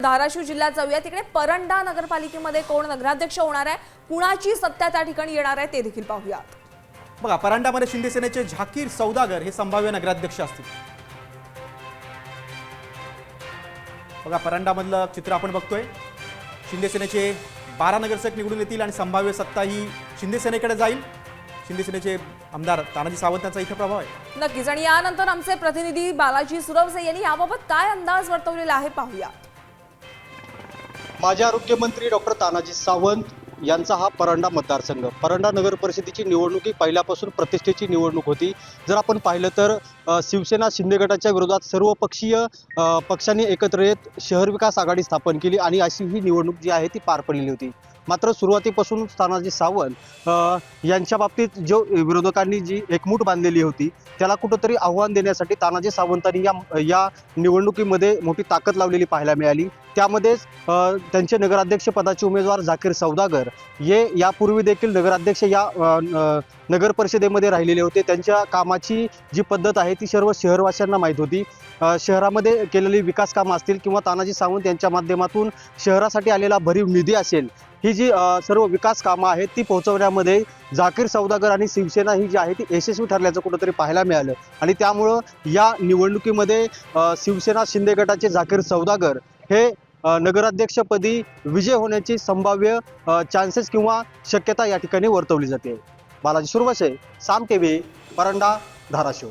धाराशिव जिल्ह्यात जाऊया। तिकडे परंडा नगरपालिकेमध्ये कोण नगराध्यक्ष होणार आहे, कुणाची सत्ता त्या ठिकाणी येणार आहे ते देखील पाहूयात। बघा, परंडामध्ये शिंदे सेनेचे झाकीर सौदागर हे संभाव्य नगराध्यक्ष असतील। बघा, परंडामधलं चित्र आपण बघतोय। शिंदे सेनेचे 12 नगरसेवक निवडून येतील आणि संभाव्य सत्ता ही शिंदे सेनेकडे जाईल। शिंदे सेनेचे आमदार तानाजी सावंत यांचा इथे प्रभाव आहे। नक्कीच। आणि यानंतर आमचे प्रतिनिधी बालाजी सुरवसे यांनी याबाबत काय अंदाज वर्तवलेला आहे पाहूयात। माजी आरोग्यमंत्री डॉक्टर तानाजी सावंत यांचा हा परंडा मतदारसंघ, परंडा नगर परिषदेची निवडणूक ही पहिल्यापासून प्रतिष्ठेची निवडणूक होती। जर आपण पाहिलं तर शिवसेना शिंदे गटाच्या विरोधात सर्व पक्षीय पक्षांनी एकत्र येत शहर विकास आघाडी स्थापन केली आणि अशी ही निवडणूक जी आहे ती पार पडलेली होती। मात्र सुरुवातीपासून तानाजी सावंत यांच्या बाबतीत जो विरोधकांनी जी एकमूट बांधलेली होती त्याला कुठंतरी आव्हान देण्यासाठी तानाजी सावंतांनी या निवडणुकीमध्ये मोठी ताकद लावलेली पाहायला मिळाली। त्यामध्येच त्यांचे नगराध्यक्ष पदाचे उमेदवार झाकीर सौदागर हे यापूर्वी देखील नगराध्यक्ष या नगर परिषदेमध्ये राहिलेले होते। त्यांच्या कामाची जी पद्धत आहे ती सर्व शहरवासियांना माहीत होती। शहरामध्ये केलेली विकास कामं असतील किंवा तानाजी सावंत यांच्या माध्यमातून शहरासाठी आलेला भरीव निधी असेल, ही जी सर्व विकास कामं आहेत ती पोहोचवण्यामध्ये झाकीर सौदागर आणि शिवसेना ही जी आहे ती यशस्वी ठरल्याचं कुठंतरी पाहायला मिळालं। आणि त्यामुळं या निवडणुकीमध्ये शिवसेना शिंदे गटाचे झाकीर सौदागर हे नगराध्यक्षपदी विजय होण्याची संभाव्य चान्सेस किंवा शक्यता या ठिकाणी वर्तवली जाते। बालाजी सुरवसे, साम टीव्ही, परंडा, धाराशिव।